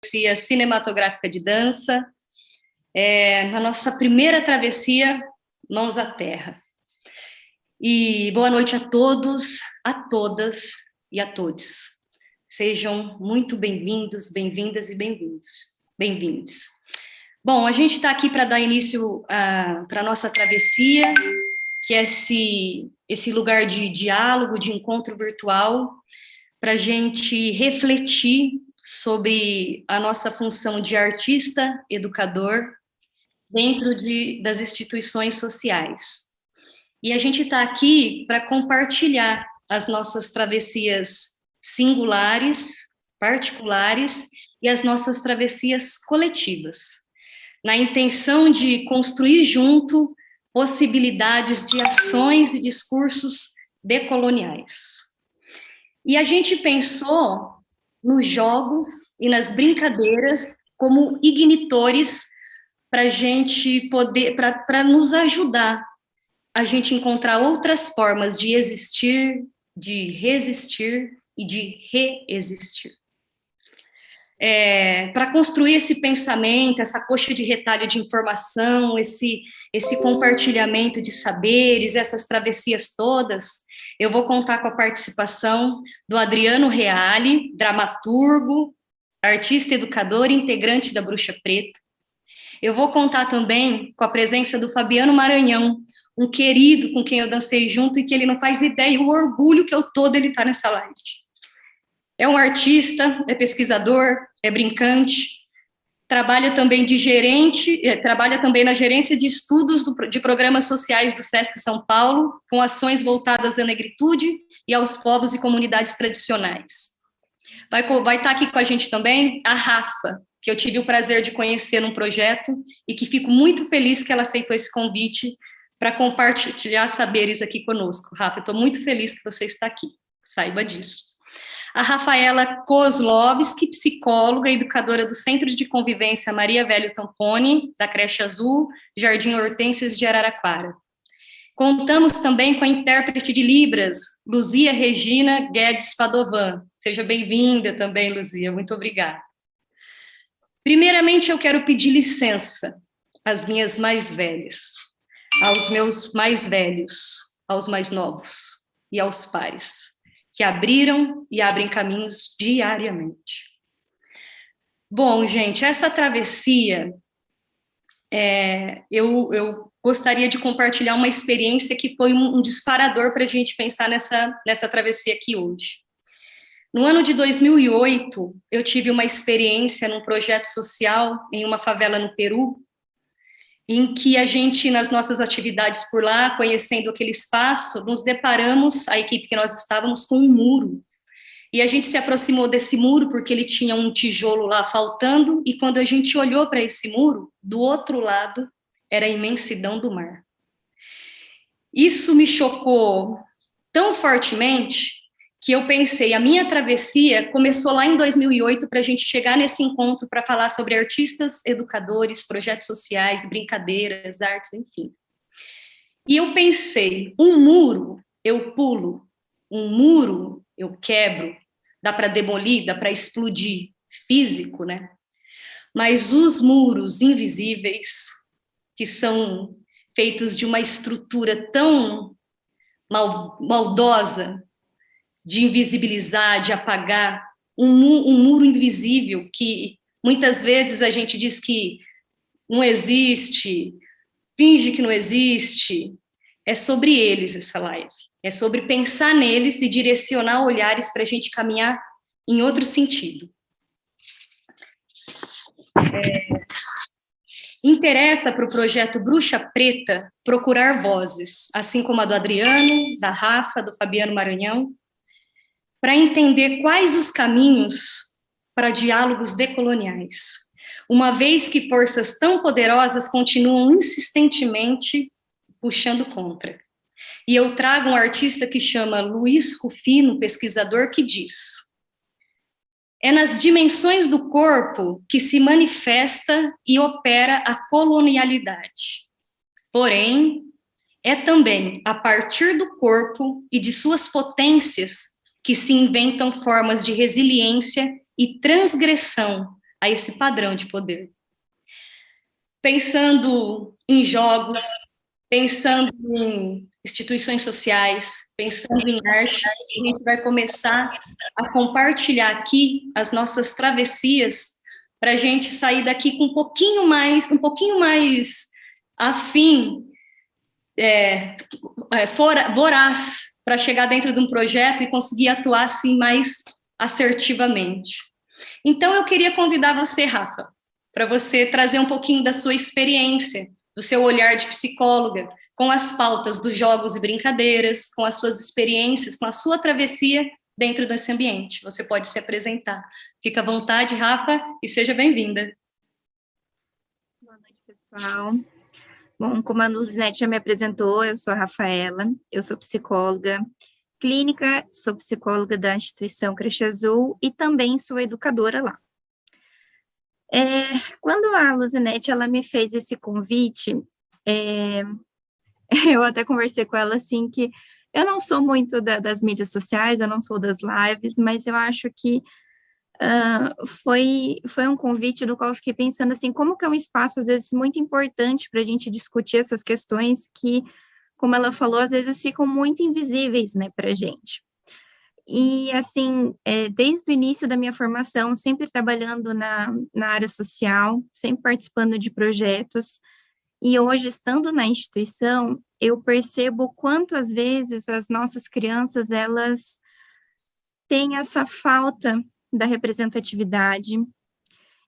travessia cinematográfica de dança, na nossa primeira travessia, Mãos à Terra. E boa noite a todos, a todas e a todos. Sejam muito bem-vindos, bem-vindas e bem-vindos. Bom, a gente está aqui para dar início para a nossa travessia, que é esse lugar de diálogo, de encontro virtual, para a gente refletir sobre a nossa função de artista, educador, dentro das instituições sociais. E a gente está aqui para compartilhar as nossas travessias singulares, particulares, e as nossas travessias coletivas, na intenção de construir junto possibilidades de ações e discursos decoloniais. E a gente pensou nos jogos e nas brincadeiras como ignitores para a gente poder, para nos ajudar a gente encontrar outras formas de existir, de resistir e de reexistir. Para construir esse pensamento, essa coxa de retalho de informação, esse compartilhamento de saberes, essas travessias todas, eu vou contar com a participação do Adriano Reale, dramaturgo, artista educador e integrante da Bruxa Preta. Eu vou contar também com a presença do Fabiano Maranhão, um querido com quem eu dancei junto e que ele não faz ideia o orgulho que eu tô dele estar nessa live. É um artista, é pesquisador, é brincante, trabalha também trabalha também na gerência de estudos de programas sociais do SESC São Paulo, com ações voltadas à negritude e aos povos e comunidades tradicionais. Vai estar aqui com a gente também a Rafa, que eu tive o prazer de conhecer num projeto e que fico muito feliz que ela aceitou esse convite para compartilhar saberes aqui conosco. Rafa, eu estou muito feliz que você está aqui, saiba disso. A Rafaela Kozlovski, psicóloga e educadora do Centro de Convivência Maria Velho Tampone, da Creche Azul, Jardim Hortênsias de Araraquara. Contamos também com a intérprete de Libras, Luzia Regina Guedes Padovan. Seja bem-vinda também, Luzia, muito obrigada. Primeiramente, eu quero pedir licença às minhas mais velhas, aos meus mais velhos, aos mais novos e aos pares, que abriram e abrem caminhos diariamente. Bom, gente, essa travessia, eu gostaria de compartilhar uma experiência que foi um disparador para a gente pensar nessa travessia aqui hoje. No ano de 2008, eu tive uma experiência num projeto social em uma favela no Peru, em que a gente, nas nossas atividades por lá, conhecendo aquele espaço, nos deparamos, a equipe que nós estávamos, com um muro. E a gente se aproximou desse muro porque ele tinha um tijolo lá faltando, e quando a gente olhou para esse muro, do outro lado, era a imensidão do mar. Isso me chocou tão fortemente que eu pensei, a minha travessia começou lá em 2008 para a gente chegar nesse encontro para falar sobre artistas, educadores, projetos sociais, brincadeiras, artes, enfim. E eu pensei, um muro eu pulo, um muro eu quebro, dá para demolir, dá para explodir, físico, né? Mas os muros invisíveis, que são feitos de uma estrutura tão maldosa, de invisibilizar, de apagar, um muro invisível que muitas vezes a gente diz que não existe, finge que não existe. É sobre eles essa live, é sobre pensar neles e direcionar olhares para a gente caminhar em outro sentido. Interessa para o projeto Bruxa Preta procurar vozes, assim como a do Adriano, da Rafa, do Fabiano Maranhão, para entender quais os caminhos para diálogos decoloniais, uma vez que forças tão poderosas continuam insistentemente puxando contra. E eu trago um artista que chama Luiz Rufino, pesquisador, que diz: é nas dimensões do corpo que se manifesta e opera a colonialidade. Porém, é também a partir do corpo e de suas potências que se inventam formas de resiliência e transgressão a esse padrão de poder. Pensando em jogos, pensando em instituições sociais, pensando em arte, a gente vai começar a compartilhar aqui as nossas travessias para a gente sair daqui com um pouquinho mais afim, voraz, para chegar dentro de um projeto e conseguir atuar assim mais assertivamente. Então, eu queria convidar você, Rafa, para você trazer um pouquinho da sua experiência, do seu olhar de psicóloga, com as pautas dos jogos e brincadeiras, com as suas experiências, com a sua travessia dentro desse ambiente. Você pode se apresentar. Fica à vontade, Rafa, e seja bem-vinda. Boa noite, pessoal. Bom, como a Luzinete já me apresentou, eu sou a Rafaela, eu sou psicóloga clínica, sou psicóloga da instituição Creche Azul e também sou educadora lá. Quando a Luzinete, ela me fez esse convite, eu até conversei com ela, assim, que eu não sou muito das mídias sociais, eu não sou das lives, mas eu acho que foi um convite do qual eu fiquei pensando, assim, como que é um espaço, às vezes, muito importante para a gente discutir essas questões que, como ela falou, às vezes ficam muito invisíveis, né, para a gente. E, assim, desde o início da minha formação, sempre trabalhando na área social, sempre participando de projetos, e hoje, estando na instituição, eu percebo o quanto, às vezes, as nossas crianças, elas têm essa falta da representatividade,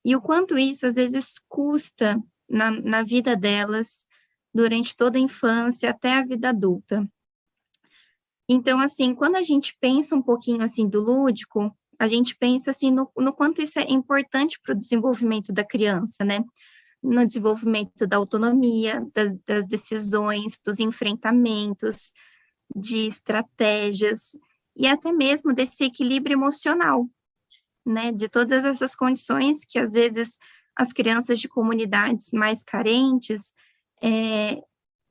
e o quanto isso, às vezes, custa na vida delas, durante toda a infância até a vida adulta. Então, assim, quando a gente pensa um pouquinho, assim, do lúdico, a gente pensa, assim, no quanto isso é importante para o desenvolvimento da criança, né? No desenvolvimento da autonomia, das decisões, dos enfrentamentos, de estratégias, e até mesmo desse equilíbrio emocional, né? De todas essas condições que, às vezes, as crianças de comunidades mais carentes,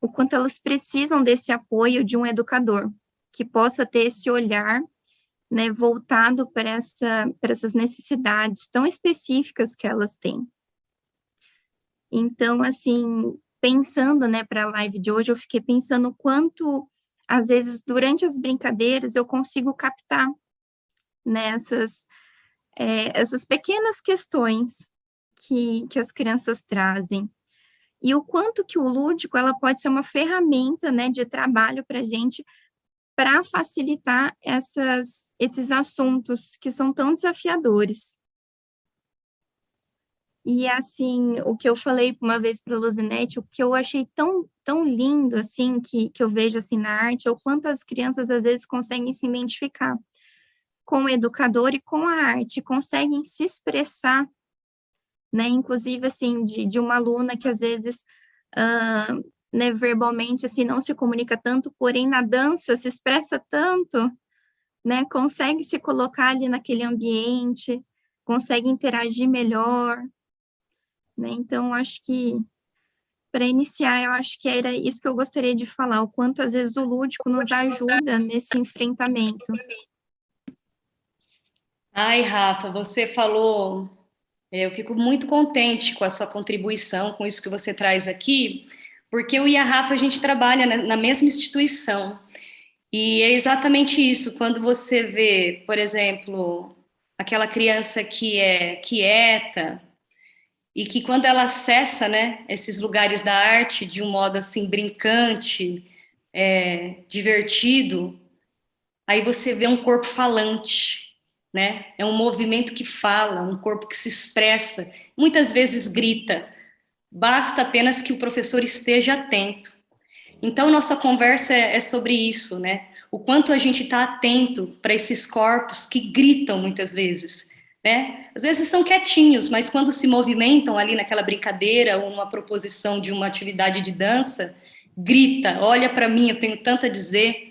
o quanto elas precisam desse apoio de um educador, que possa ter esse olhar, né, voltado para essas necessidades tão específicas que elas têm. Então, assim, pensando, né, para a live de hoje, eu fiquei pensando o quanto, às vezes, durante as brincadeiras, eu consigo captar, né, essas pequenas questões que as crianças trazem. E o quanto que o lúdico, ela pode ser uma ferramenta, né, de trabalho para a gente, para facilitar esses assuntos que são tão desafiadores. E, assim, o que eu falei uma vez para a Luzinete, o que eu achei tão, tão lindo, assim, que eu vejo, assim, na arte, é o quanto as crianças, às vezes, conseguem se identificar com o educador e com a arte, conseguem se expressar, né, inclusive, assim, de uma aluna que, às vezes, né, verbalmente, assim, não se comunica tanto, porém, na dança se expressa tanto, né, consegue se colocar ali naquele ambiente, consegue interagir melhor, né, então, acho que, para iniciar, eu acho que era isso que eu gostaria de falar, o quanto, às vezes, o lúdico nos ajuda nesse enfrentamento. Ai, Rafa, você falou, eu fico muito contente com a sua contribuição, com isso que você traz aqui, porque eu e a Rafa, a gente trabalha na mesma instituição, e é exatamente isso, quando você vê, por exemplo, aquela criança que é quieta, e que quando ela acessa, né, esses lugares da arte de um modo assim brincante, divertido, aí você vê um corpo falante, né? É um movimento que fala, um corpo que se expressa, muitas vezes grita. Basta apenas que o professor esteja atento. Então, nossa conversa é sobre isso, né? O quanto a gente está atento para esses corpos que gritam muitas vezes, né? Às vezes são quietinhos, mas quando se movimentam ali naquela brincadeira ou numa proposição de uma atividade de dança, grita, olha para mim, eu tenho tanto a dizer.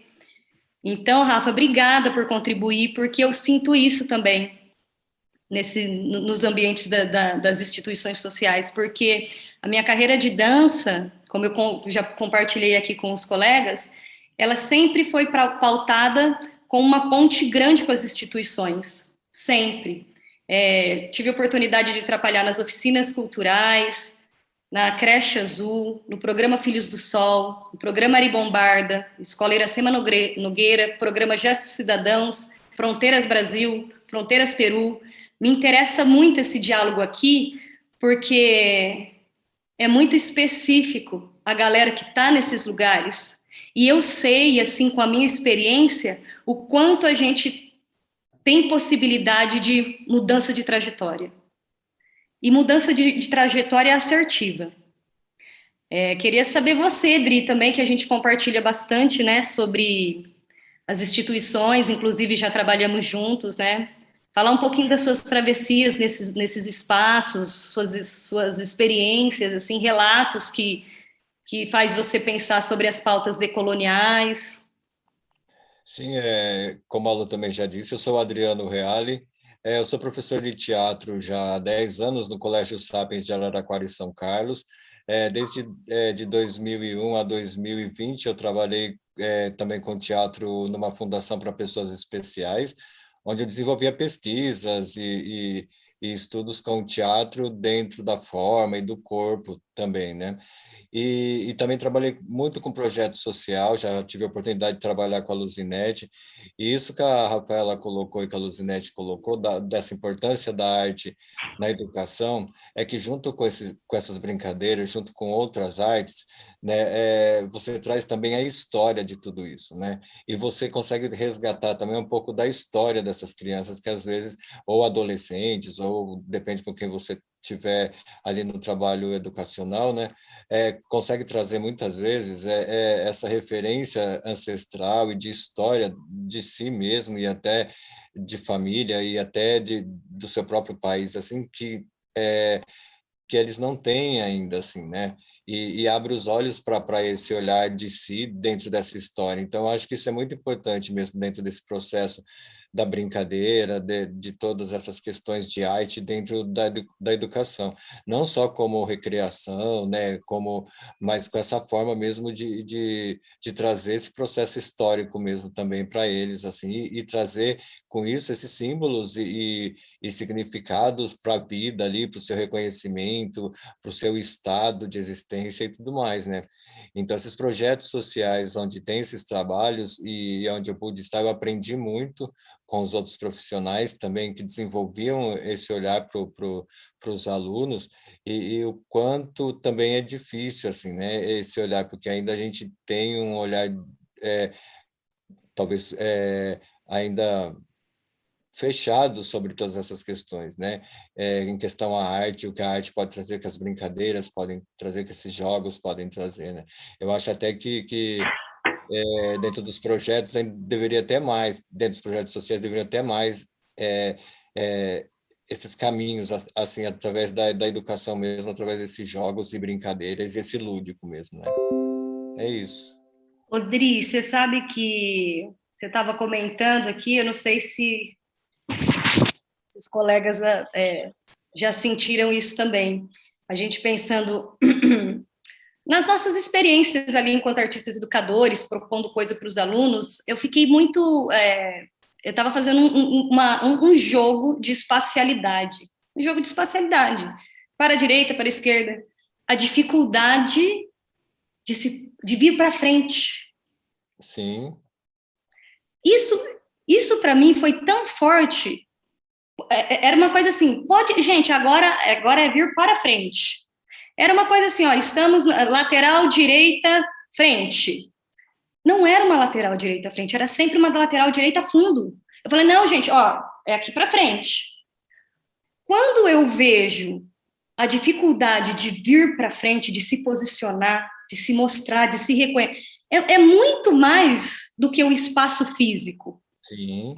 Então, Rafa, obrigada por contribuir, porque eu sinto isso também nos ambientes das instituições sociais, porque a minha carreira de dança, como eu já compartilhei aqui com os colegas, ela sempre foi pautada com uma ponte grande com as instituições, sempre. Tive a oportunidade de trabalhar nas oficinas culturais, na Creche Azul, no programa Filhos do Sol, no programa Ari Bombarda, Escola Iracema Nogueira, programa Gestos Cidadãos, Fronteiras Brasil, Fronteiras Peru. Me interessa muito esse diálogo aqui, porque é muito específico a galera que está nesses lugares. E eu sei, assim, com a minha experiência, o quanto a gente tem possibilidade de mudança de trajetória. E mudança de trajetória assertiva. Queria saber você, Dri, também, que a gente compartilha bastante, né, sobre as instituições, inclusive já trabalhamos juntos, né? Falar um pouquinho das suas travessias nesses espaços, suas experiências, assim, relatos que faz você pensar sobre as pautas decoloniais. Sim, como a Lu também já disse, eu sou o Adriano Reale, eu sou professor de teatro já há 10 anos no Colégio Sapiens de Araraquara e São Carlos. Desde de 2001 a 2020 eu trabalhei também com teatro numa fundação para pessoas especiais, onde eu desenvolvia pesquisas e estudos com teatro dentro da forma e do corpo também, né? E também trabalhei muito com projeto social, já tive a oportunidade de trabalhar com a Luzinete, e isso que a Rafaela colocou e que a Luzinete colocou, dessa importância da arte na educação, é que junto com essas brincadeiras, junto com outras artes, né, você traz também a história de tudo isso, né? E você consegue resgatar também um pouco da história dessas crianças que às vezes, ou adolescentes, ou depende com quem você tiver ali no trabalho educacional, né, consegue trazer muitas vezes essa referência ancestral e de história de si mesmo e até de família e até do seu próprio país, assim, que eles não têm ainda, assim, né? E abre os olhos para esse olhar de si dentro dessa história. Então, acho que isso é muito importante mesmo dentro desse processo da brincadeira, de todas essas questões de arte dentro da educação. Não só como recreação, né? Mas com essa forma mesmo de trazer esse processo histórico mesmo também para eles, assim, e trazer com isso esses símbolos e significados para a vida ali, para o seu reconhecimento, para o seu estado de existência e tudo mais, né? Então, esses projetos sociais onde tem esses trabalhos e onde eu pude estar, eu aprendi muito com os outros profissionais também que desenvolviam esse olhar para os alunos e o quanto também é difícil, assim, né? Esse olhar, porque ainda a gente tem um olhar, talvez, ainda fechado sobre todas essas questões, né? Em questão à arte, o que a arte pode trazer, que as brincadeiras podem trazer, que esses jogos podem trazer, né? Eu acho até que dentro dos projetos deveria ter mais, dentro dos projetos sociais deveria ter mais esses caminhos, assim, através da educação mesmo, através desses jogos e brincadeiras e esse lúdico mesmo, né? É isso. Odri, você sabe que você estava comentando aqui, eu não sei se os colegas já sentiram isso também. A gente pensando nas nossas experiências ali enquanto artistas educadores, propondo coisa para os alunos, eu fiquei muito... eu estava fazendo um jogo de espacialidade. Um jogo de espacialidade. Para a direita, para a esquerda. A dificuldade de vir para frente. Sim. Isso para mim foi tão forte. Era uma coisa assim, gente, agora é vir para frente. Era uma coisa assim, ó, estamos na lateral direita frente. Não era uma lateral direita frente, era sempre uma lateral direita fundo. Eu falei, não, gente, ó, é aqui para frente. Quando eu vejo a dificuldade de vir para frente, de se posicionar, de se mostrar, de se reconhecer, é muito mais do que o espaço físico. Sim.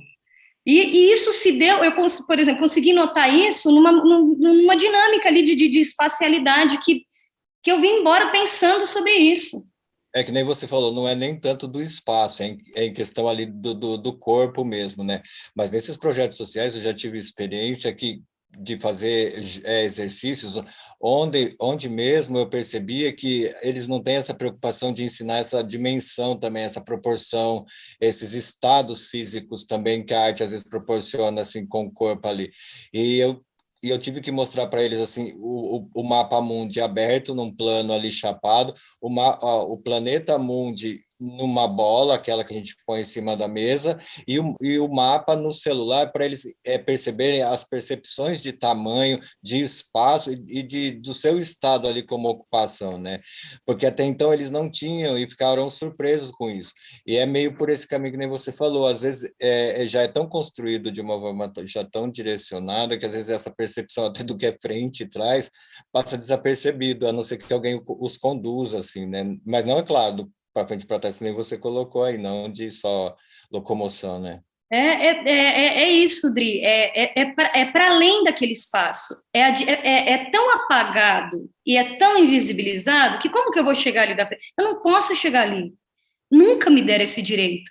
E isso se deu, eu, por exemplo, consegui notar isso numa dinâmica ali de espacialidade que eu vim embora pensando sobre isso. É que nem você falou, não é nem tanto do espaço, é em questão ali do corpo mesmo, né? Mas nesses projetos sociais eu já tive experiência que de fazer exercícios, onde mesmo eu percebia que eles não têm essa preocupação de ensinar essa dimensão também, essa proporção, esses estados físicos também que a arte às vezes proporciona assim com o corpo ali. E eu tive que mostrar para eles assim o mapa mundi aberto num plano ali chapado, o planeta mundi numa bola, aquela que a gente põe em cima da mesa, e o mapa no celular para eles perceberem as percepções de tamanho, de espaço do seu estado ali como ocupação, né? Porque até então eles não tinham e ficaram surpresos com isso. E é meio por esse caminho que nem você falou, às vezes já é tão construído de uma forma já tão direcionada que às vezes essa percepção até do que é frente e trás passa desapercebido, a não ser que alguém os conduza, assim, né? Mas não, é claro, para frente e para trás, que nem você colocou aí, não de só locomoção, né? É isso, Dri, é para além daquele espaço, é tão apagado e é tão invisibilizado que como que eu vou chegar ali da frente? Eu não posso chegar ali, nunca me deram esse direito.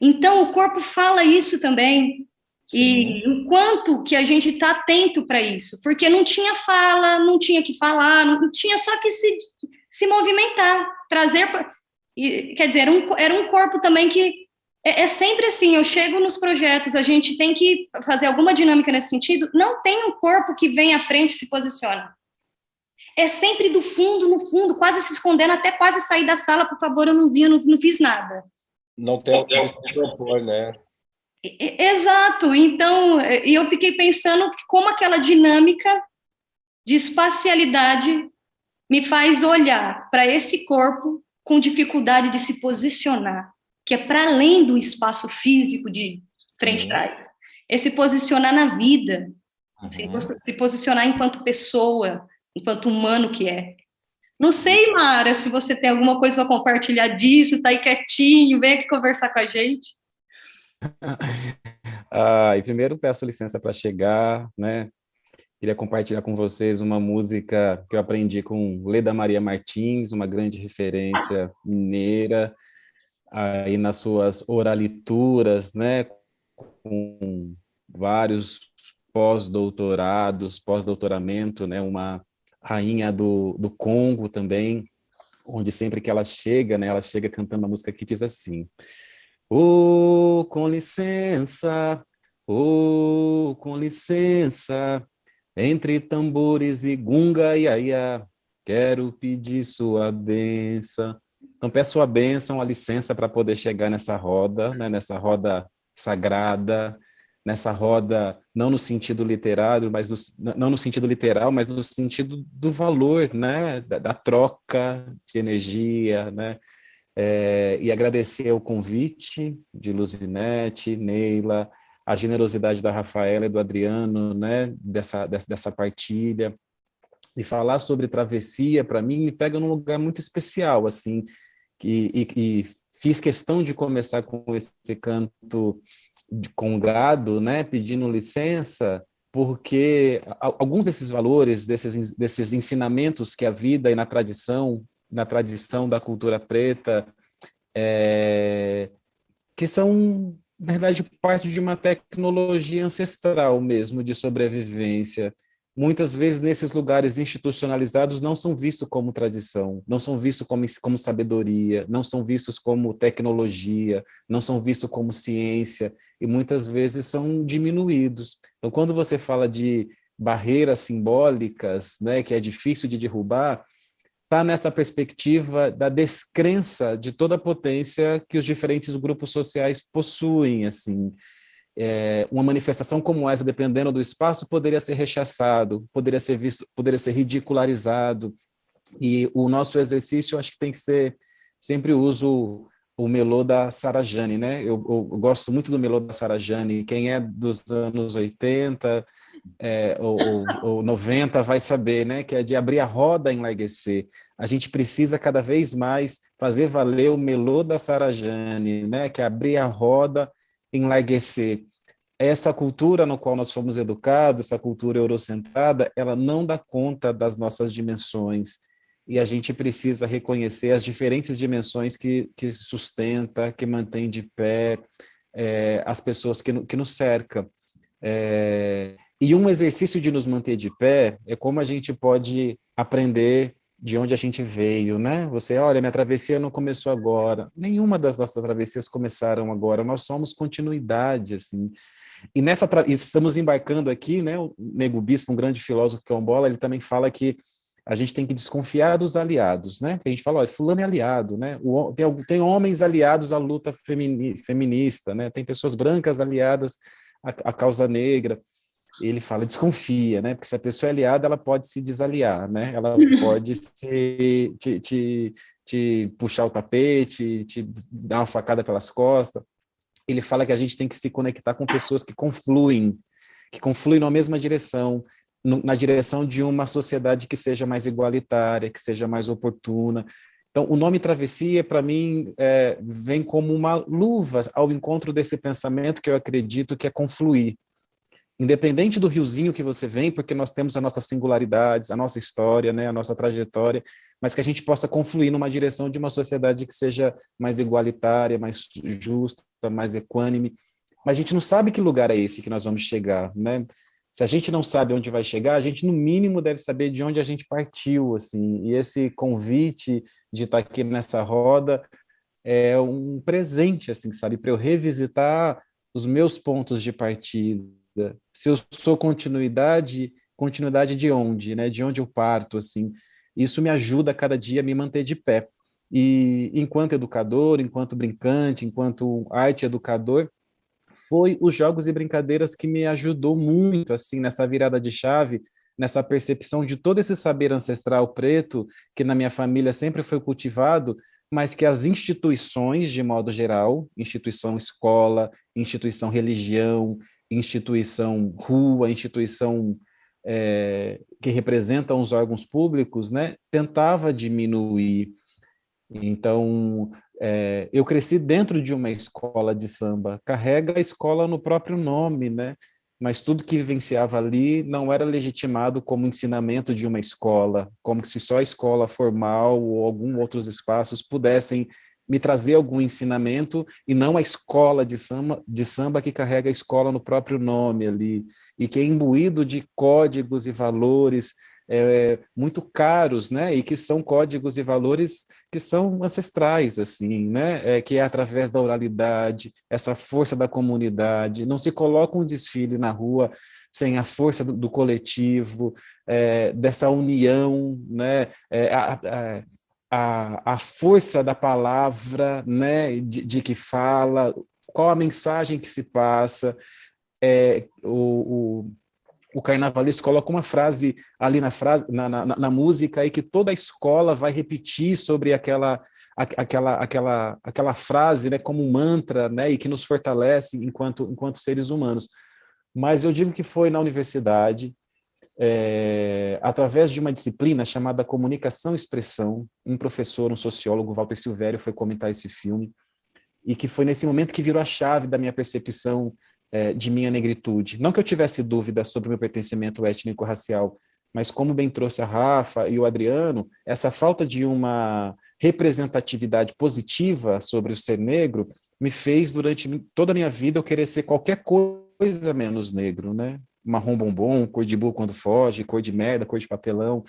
Então, o corpo fala isso também, Sim. e o quanto que a gente está atento para isso, porque não tinha fala, não tinha que falar, não tinha só que se movimentar, trazer, quer dizer, era um corpo também que sempre assim, eu chego nos projetos, a gente tem que fazer alguma dinâmica nesse sentido, não tem um corpo que vem à frente e se posiciona. É sempre do fundo, no fundo, quase se escondendo, até quase sair da sala, por favor, eu não vi, eu não fiz nada. Não tem onde se propor, né? Exato, então, e eu fiquei pensando como aquela dinâmica de espacialidade me faz olhar para esse corpo com dificuldade de se posicionar, que é para além do espaço físico de frente e trás. É se posicionar na vida, se posicionar enquanto pessoa, enquanto humano que é. Não sei, Mara, se você tem alguma coisa para compartilhar disso, tá aí quietinho, vem aqui conversar com a gente. E primeiro peço licença para chegar, né? Queria compartilhar com vocês uma música que eu aprendi com Leda Maria Martins, uma grande referência mineira, aí nas suas oralituras, né? Com vários pós-doutoramento, né? Uma rainha do Congo também, onde sempre que ela chega, né? Ela chega cantando uma música que diz assim: "Oh, com licença, oh, com licença, entre tambores e gunga, iaia, quero pedir sua bênção." Então, peço sua bênção, a licença para poder chegar nessa roda, né, nessa roda sagrada, nessa roda, não no sentido literário, mas não no sentido literal, mas no sentido do valor, né, da troca de energia, né, e agradecer o convite de Luzinete, Neila, a generosidade da Rafaela e do Adriano, né, dessa partilha. E falar sobre travessia, para mim, me pega num lugar muito especial, assim, e fiz questão de começar com esse canto com gado, né, pedindo licença, porque alguns desses valores, desses ensinamentos que a vida e na tradição da cultura preta, que são, na verdade, parte de uma tecnologia ancestral mesmo de sobrevivência. Muitas vezes, nesses lugares institucionalizados, não são vistos como tradição, não são vistos como sabedoria, não são vistos como tecnologia, não são vistos como ciência, e muitas vezes são diminuídos. Então, quando você fala de barreiras simbólicas, né, que é difícil de derrubar, está nessa perspectiva da descrença de toda a potência que os diferentes grupos sociais possuem, assim. Uma manifestação como essa, dependendo do espaço, poderia ser rechaçado, poderia ser visto, poderia ser ridicularizado, e o nosso exercício, acho que tem que ser, sempre uso o melô da Sarah Jane, né? Eu gosto muito do melô da Sarah Jane. Quem é dos anos 80 ou 90 vai saber, né? Que é de abrir a roda, enlarguecer. A gente precisa cada vez mais fazer valer o melô da Sarah Jane, né? Que é abrir a roda, enlarguecer. Essa cultura no qual nós fomos educados, essa cultura eurocentrada, ela não dá conta das nossas dimensões. E a gente precisa reconhecer as diferentes dimensões que sustenta, que mantém de pé as pessoas que nos cercam. E um exercício de nos manter de pé é como a gente pode aprender de onde a gente veio, né? Você, olha, minha travessia não começou agora. Nenhuma das nossas travessias começaram agora. Nós somos continuidade, assim. E estamos embarcando aqui, né? O Nego Bispo, um grande filósofo quilombola, ele também fala que a gente tem que desconfiar dos aliados, né? A gente fala, olha, fulano é aliado, né? Tem homens aliados à luta feminista, né? Tem pessoas brancas aliadas à causa negra. Ele fala, desconfia, né? Porque se a pessoa é aliada, ela pode se desaliar, né? Ela pode te puxar o tapete, te dar uma facada pelas costas. Ele fala que a gente tem que se conectar com pessoas que confluem na mesma direção, na direção de uma sociedade que seja mais igualitária, que seja mais oportuna. Então, o nome travessia, para mim, vem como uma luva ao encontro desse pensamento que eu acredito que é confluir. Independente do riozinho que você vem, porque nós temos as nossas singularidades, a nossa história, né, a nossa trajetória, mas que a gente possa confluir numa direção de uma sociedade que seja mais igualitária, mais justa, mais equânime. Mas a gente não sabe que lugar é esse que nós vamos chegar, né? Se a gente não sabe onde vai chegar, a gente, no mínimo, deve saber de onde a gente partiu, assim. E esse convite de estar aqui nessa roda é um presente, assim, sabe? Para eu revisitar os meus pontos de partida. Se eu sou continuidade de onde, né? De onde eu parto, assim. Isso me ajuda a cada dia a me manter de pé. E enquanto educador, enquanto brincante, enquanto arte educador, foi os jogos e brincadeiras que me ajudou muito, assim, nessa virada de chave, nessa percepção de todo esse saber ancestral preto, que na minha família sempre foi cultivado, mas que as instituições, de modo geral, instituição escola, instituição religião, instituição rua, instituição que representam os órgãos públicos, né, tentava diminuir. Então, eu cresci dentro de uma escola de samba, carrega a escola no próprio nome, né? Mas tudo que vivenciava ali não era legitimado como ensinamento de uma escola, como se só a escola formal ou alguns outros espaços pudessem me trazer algum ensinamento e não a escola de samba que carrega a escola no próprio nome ali e que é imbuído de códigos e valores muito caros, né? E que são códigos e valores que são ancestrais, assim, né? Que é através da oralidade, essa força da comunidade. Não se coloca um desfile na rua sem a força do coletivo, dessa união, né? A força da palavra, né? De que fala, qual a mensagem que se passa. O carnavalesco coloca uma frase ali na música aí que toda a escola vai repetir sobre aquela frase, né, como um mantra, né, e que nos fortalece enquanto seres humanos. Mas eu digo que foi na universidade, através de uma disciplina chamada Comunicação e Expressão, um professor, um sociólogo, Walter Silvério, foi comentar esse filme, e que foi nesse momento que virou a chave da minha percepção de minha negritude. Não que eu tivesse dúvida sobre o meu pertencimento étnico-racial, mas como bem trouxe a Rafa e o Adriano, essa falta de uma representatividade positiva sobre o ser negro me fez, durante toda a minha vida, eu querer ser qualquer coisa menos negro, né? Marrom bombom, cor de burro quando foge, cor de merda, cor de papelão.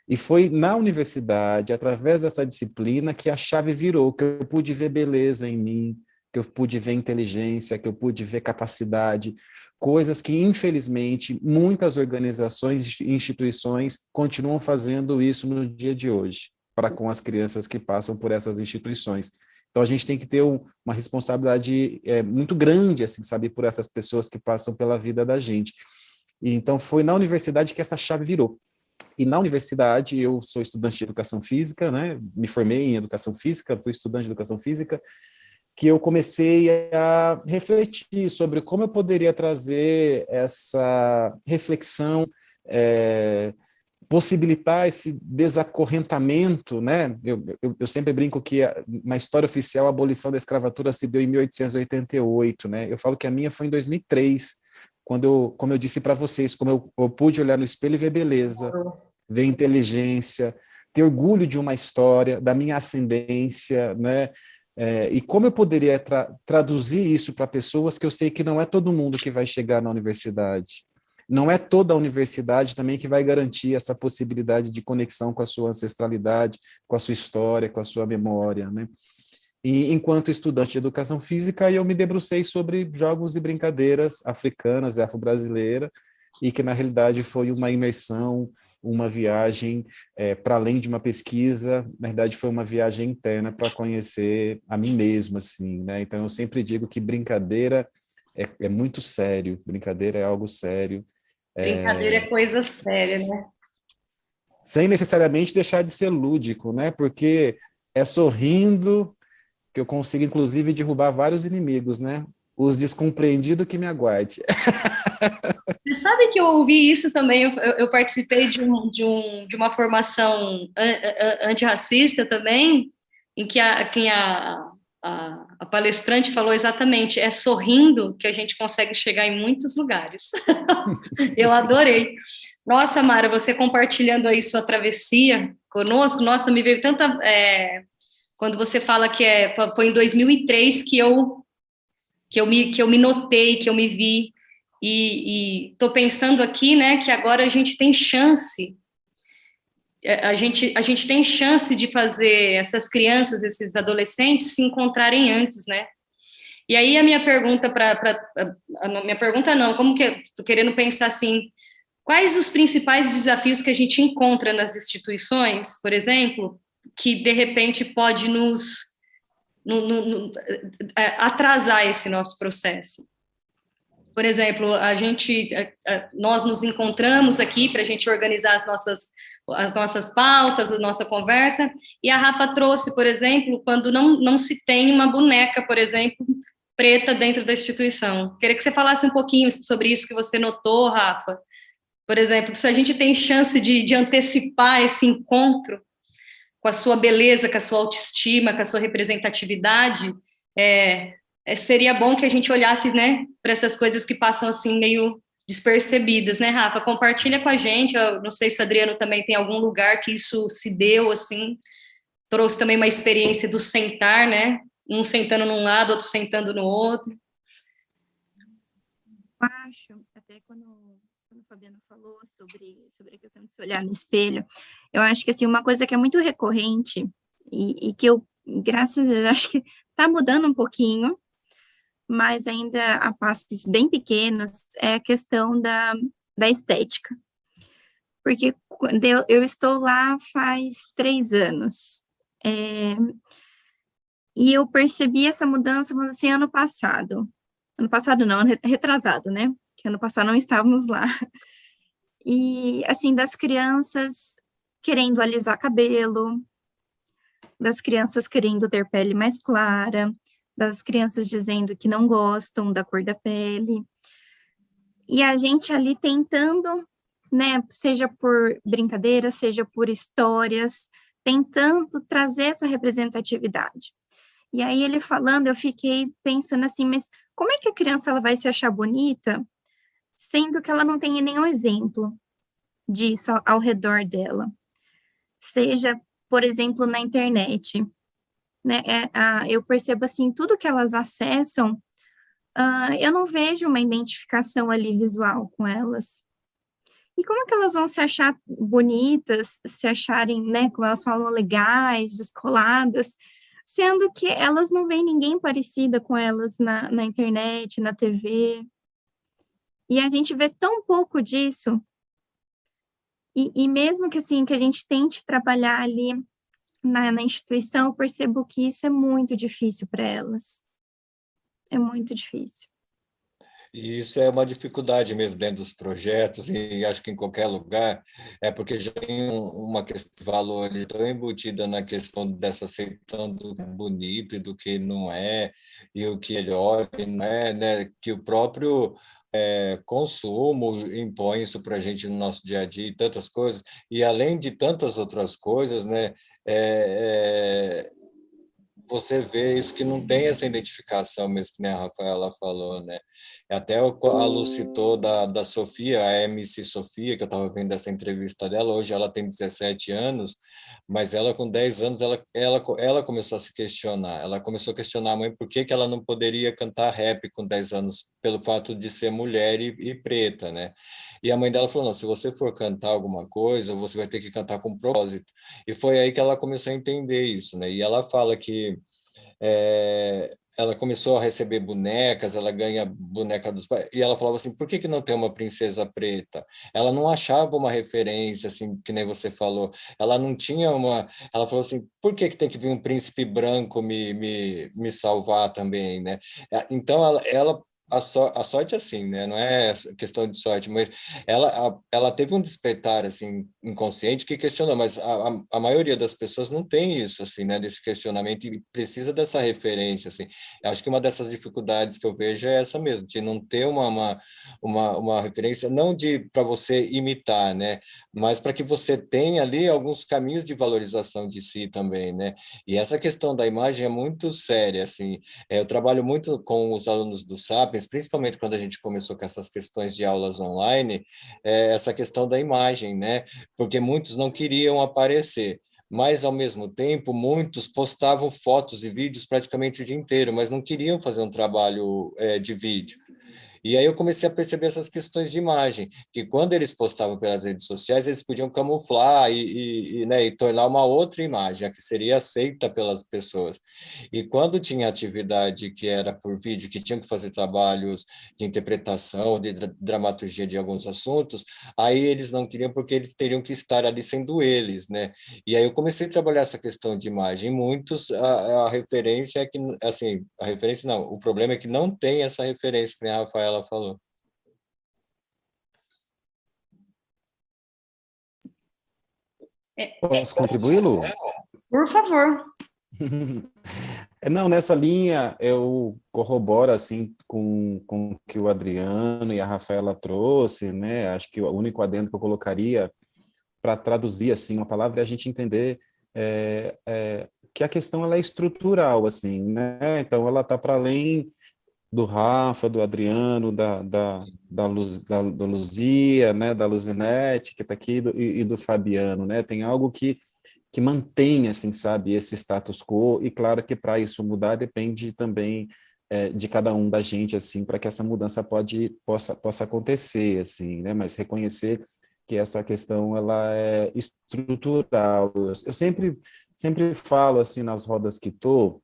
E foi na universidade, através dessa disciplina, que a chave virou, que eu pude ver beleza em mim, que eu pude ver inteligência, que eu pude ver capacidade, coisas que, infelizmente, muitas organizações e instituições continuam fazendo isso no dia de hoje, para com as crianças que passam por essas instituições. Então, a gente tem que ter uma responsabilidade muito grande, assim, sabe, por essas pessoas que passam pela vida da gente. E, então, foi na universidade que essa chave virou. E na universidade, eu sou estudante de educação física, né? Me formei em educação física, fui estudante de educação física, que eu comecei a refletir sobre como eu poderia trazer essa reflexão, possibilitar esse desacorrentamento, né? Eu sempre brinco que na história oficial a abolição da escravatura se deu em 1888, né? Eu falo que a minha foi em 2003, quando como eu disse para vocês, como eu pude olhar no espelho e ver beleza, ver inteligência, ter orgulho de uma história, da minha ascendência, né? E como eu poderia traduzir isso para pessoas que eu sei que não é todo mundo que vai chegar na universidade. não é toda a universidade também que vai garantir essa possibilidade de conexão com a sua ancestralidade, com a sua história, com a sua memória, né? E, enquanto estudante de educação física, eu me debrucei sobre jogos e brincadeiras africanas e afro-brasileiras, e que, na realidade, foi uma imersão, uma viagem para além de uma pesquisa, na verdade, foi uma viagem interna para conhecer a mim mesmo, assim, né? Então, eu sempre digo que brincadeira é muito sério, brincadeira é algo sério. Brincadeira é coisa séria, né? Sem necessariamente deixar de ser lúdico, né? Porque é sorrindo que eu consigo, inclusive, derrubar vários inimigos, né? Os descompreendidos que me aguarde. Você sabe que eu ouvi isso também, eu participei de uma formação antirracista também, em que a palestrante falou exatamente, é sorrindo que a gente consegue chegar em muitos lugares. Eu adorei. Nossa, Mara, você compartilhando aí sua travessia conosco, nossa, me veio tanta... quando você fala que foi em 2003 que eu me notei, que eu me vi, e estou pensando aqui, né, que agora a gente tem chance, a gente tem chance de fazer essas crianças, esses adolescentes se encontrarem antes, né? E aí a minha pergunta minha pergunta não, como que estou querendo pensar assim, quais os principais desafios que a gente encontra nas instituições, por exemplo, que de repente pode nos atrasar esse nosso processo? Por exemplo, nós nos encontramos aqui para a gente organizar as nossas pautas, a nossa conversa, e a Rafa trouxe, por exemplo, quando não se tem uma boneca, por exemplo, preta dentro da instituição. Queria que você falasse um pouquinho sobre isso que você notou, Rafa. Por exemplo, se a gente tem chance de antecipar esse encontro com a sua beleza, com a sua autoestima, com a sua representatividade, seria bom que a gente olhasse, né, para essas coisas que passam assim meio despercebidas, né, Rafa? Compartilha com a gente. Eu não sei se o Adriano também tem algum lugar que isso se deu, assim, trouxe também uma experiência do sentar, né? Um sentando num lado, outro sentando no outro. Acho, até quando o Fabiano falou sobre a questão de se olhar no espelho, eu acho que, assim, uma coisa que é muito recorrente e que eu, graças a Deus, acho que está mudando um pouquinho, mas ainda a passos bem pequenos, é a questão da estética. Porque eu estou lá faz 3 anos, e eu percebi essa mudança, mas assim, ano passado não, ano retrasado, né? Que ano passado não estávamos lá. E, assim, das crianças querendo alisar cabelo, das crianças querendo ter pele mais clara, das crianças dizendo que não gostam da cor da pele. E a gente ali tentando, né, seja por brincadeira, seja por histórias, tentando trazer essa representatividade. E aí ele falando, eu fiquei pensando assim, mas como é que a criança ela vai se achar bonita, sendo que ela não tem nenhum exemplo disso ao redor dela? Seja, por exemplo, na internet, né? Eu percebo assim, tudo que elas acessam, eu não vejo uma identificação ali visual com elas. E como é que elas vão se achar bonitas, se acharem, né, como elas falam, legais, descoladas, sendo que elas não veem ninguém parecida com elas na internet, na TV. E a gente vê tão pouco disso. E mesmo que, assim, que a gente tente trabalhar ali na instituição, eu percebo que isso é muito difícil para elas. É muito difícil. E isso é uma dificuldade mesmo dentro dos projetos, e acho que em qualquer lugar, porque já tem uma questão de valor ali tão embutida na questão dessa aceitação do bonito e do que não é, e o que é melhor e não é, né? Que o próprio consumo impõe isso para a gente no nosso dia a dia e tantas coisas, e além de tantas outras coisas, né? Você vê isso que não tem essa identificação mesmo, que nem a Rafaela falou, né? Até a Lu citou da Sofia, a MC Sofia, que eu estava vendo essa entrevista dela, hoje ela tem 17 anos, mas ela com 10 anos, ela começou a se questionar, ela começou a questionar a mãe por que ela não poderia cantar rap com 10 anos, pelo fato de ser mulher e preta, né? E a mãe dela falou, não, se você for cantar alguma coisa, você vai ter que cantar com propósito. E foi aí que ela começou a entender isso, né? E ela fala que ela começou a receber bonecas, ela ganha boneca dos pais, e ela falava assim, por que não tem uma princesa preta? Ela não achava uma referência, assim, que nem você falou, ela não tinha ela falou assim, por que tem que vir um príncipe branco me salvar também, né? Então, a sorte, assim, né? Não é questão de sorte, mas ela teve um despertar, assim, inconsciente que questionou, mas a maioria das pessoas não tem isso, assim, né? Desse questionamento e precisa dessa referência, assim. Acho que uma dessas dificuldades que eu vejo é essa mesmo, de não ter uma referência, não de para você imitar, né? Mas para que você tenha ali alguns caminhos de valorização de si também, né? E essa questão da imagem é muito séria, assim. Eu trabalho muito com os alunos do Sapiens, principalmente quando a gente começou com essas questões de aulas online, essa questão da imagem, né? Porque muitos não queriam aparecer. Mas, ao mesmo tempo, muitos postavam fotos e vídeos praticamente o dia inteiro, mas não queriam fazer um trabalho de vídeo. E aí eu comecei a perceber essas questões de imagem, que quando eles postavam pelas redes sociais, eles podiam camuflar né, e tornar uma outra imagem, a que seria aceita pelas pessoas. E quando tinha atividade que era por vídeo, que tinham que fazer trabalhos de interpretação, de dramaturgia de alguns assuntos, aí eles não queriam porque eles teriam que estar ali sendo eles, né? E aí eu comecei a trabalhar essa questão de imagem. Muitos, a referência é que, assim, a referência não, o problema é que não tem essa referência que a Rafaela falou. Posso contribuir, Lu? Por favor. Não, nessa linha eu corroboro assim com o que o Adriano e a Rafaela trouxe, né? Acho que o único adendo que eu colocaria para traduzir assim uma palavra é a gente entender que a questão ela é estrutural, assim, né? Então ela está para além do Rafa, do Adriano, da Luzia, né? Da Luzinete que está aqui e do Fabiano, né? Tem algo que mantém, assim, sabe, esse status quo, e claro que para isso mudar depende também de cada um da gente, assim, para que essa mudança possa acontecer, assim, né, mas reconhecer que essa questão, ela é estrutural. Eu sempre falo, assim, nas rodas que estou,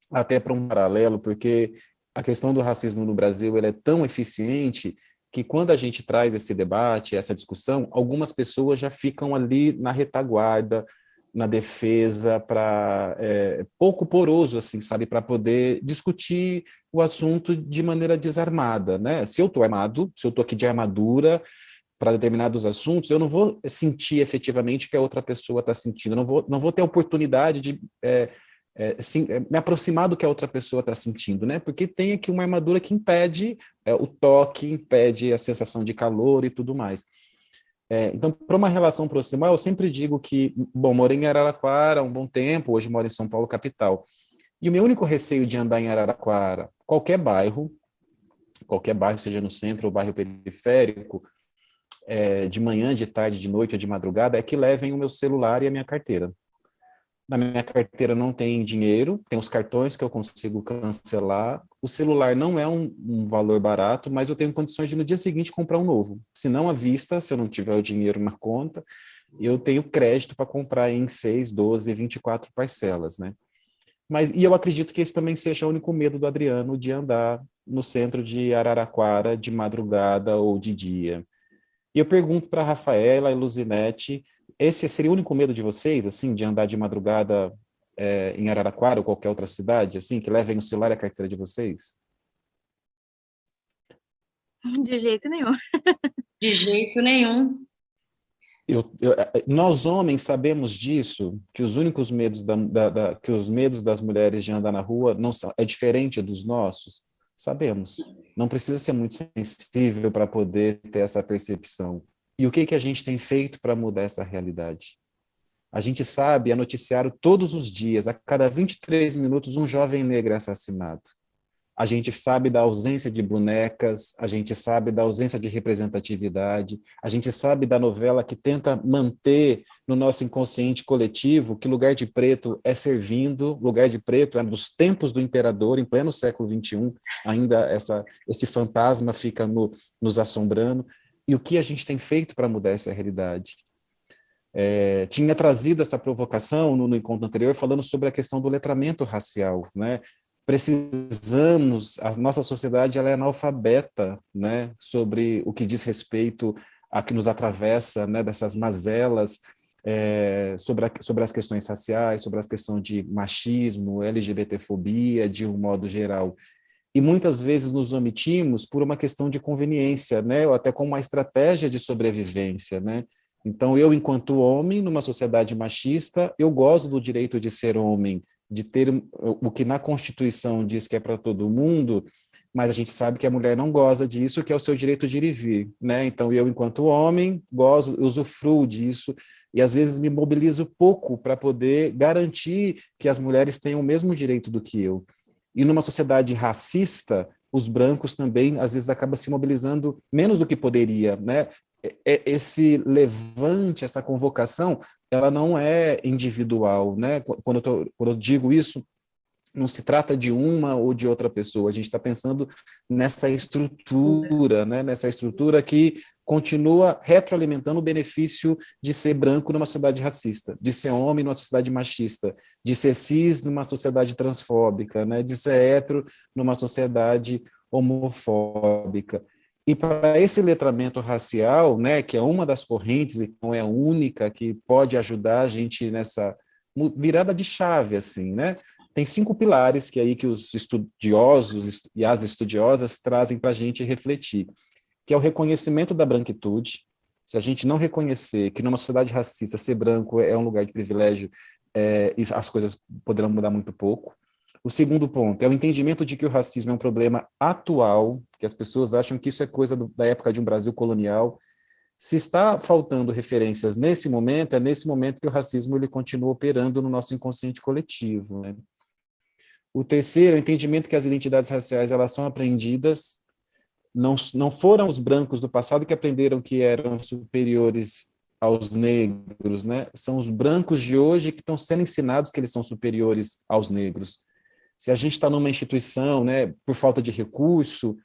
até para um paralelo, porque a questão do racismo no Brasil, ele é tão eficiente que quando a gente traz esse debate, essa discussão, algumas pessoas já ficam ali na retaguarda, na defesa, para pouco poroso, assim, sabe, para poder discutir o assunto de maneira desarmada, né? Se eu estou armado, se eu estou aqui de armadura para determinados assuntos, eu não vou sentir efetivamente o que a outra pessoa está sentindo, eu não vou ter a oportunidade de me aproximar do que a outra pessoa está sentindo, né? Porque tem aqui uma armadura que impede o toque, impede a sensação de calor e tudo mais. Então, para uma relação proximal, eu sempre digo que, bom, morei em Araraquara há um bom tempo, hoje moro em São Paulo, capital. E o meu único receio de andar em Araraquara, qualquer bairro, seja no centro ou bairro periférico, de manhã, de tarde, de noite ou de madrugada, é que levem o meu celular e a minha carteira. Na minha carteira não tem dinheiro, tem os cartões que eu consigo cancelar. O celular não é um valor barato, mas eu tenho condições de no dia seguinte comprar um novo. Se não à vista, se eu não tiver o dinheiro na conta, eu tenho crédito para comprar em 6, 12, 24 parcelas, né? E eu acredito que esse também seja o único medo do Adriano de andar no centro de Araraquara de madrugada ou de dia. E eu pergunto para a Rafaela e Luzinete, esse seria o único medo de vocês, assim, de andar de madrugada em Araraquara ou qualquer outra cidade, assim, que levem o celular e a carteira de vocês? De jeito nenhum. De jeito nenhum. Nós homens sabemos disso, que os únicos medos que os medos das mulheres de andar na rua não são, é diferente dos nossos. Sabemos. Não precisa ser muito sensível para poder ter essa percepção. E o que a gente tem feito para mudar essa realidade? A gente sabe, é noticiário todos os dias, a cada 23 minutos, um jovem negro é assassinado. A gente sabe da ausência de bonecas, a gente sabe da ausência de representatividade, a gente sabe da novela que tenta manter no nosso inconsciente coletivo que lugar de preto é servindo, lugar de preto é dos tempos do imperador, em pleno século XXI, ainda esse fantasma fica nos assombrando. E o que a gente tem feito para mudar essa realidade? Tinha trazido essa provocação no encontro anterior, falando sobre a questão do letramento racial, né? Precisamos, a nossa sociedade ela é analfabeta, né, sobre o que diz respeito a que nos atravessa, né, dessas mazelas, sobre as questões raciais, sobre as questões de machismo, LGBTfobia, de um modo geral. E muitas vezes nos omitimos por uma questão de conveniência, né, ou até como uma estratégia de sobrevivência, né? Então, eu, enquanto homem, numa sociedade machista, eu gozo do direito de ser homem, de ter o que na Constituição diz que é para todo mundo, mas a gente sabe que a mulher não goza disso, que é o seu direito de ir e vir, né? Então, eu, enquanto homem, gozo, usufruo disso, e às vezes me mobilizo pouco para poder garantir que as mulheres tenham o mesmo direito do que eu. E numa sociedade racista, os brancos também, às vezes, acabam se mobilizando menos do que poderia, né? Esse levante, essa convocação, ela não é individual, né? Quando eu digo isso, não se trata de uma ou de outra pessoa, a gente está pensando nessa estrutura, né? Nessa estrutura que continua retroalimentando o benefício de ser branco numa sociedade racista, de ser homem numa sociedade machista, de ser cis numa sociedade transfóbica, né? De ser hétero numa sociedade homofóbica. E para esse letramento racial, né, que é uma das correntes e não é a única que pode ajudar a gente nessa virada de chave, assim, né? Tem 5 pilares que aí que os estudiosos e as estudiosas trazem para a gente refletir, que é o reconhecimento da branquitude. Se a gente não reconhecer que numa sociedade racista ser branco é um lugar de privilégio, as coisas poderão mudar muito pouco. O segundo ponto é o entendimento de que o racismo é um problema atual, que as pessoas acham que isso é coisa da época de um Brasil colonial. Se está faltando referências nesse momento, é nesse momento que o racismo ele continua operando no nosso inconsciente coletivo, né? O terceiro é o entendimento que as identidades raciais elas são aprendidas, não foram os brancos do passado que aprenderam que eram superiores aos negros, né? São os brancos de hoje que estão sendo ensinados que eles são superiores aos negros. Se a gente está numa instituição, né, por falta de recurso,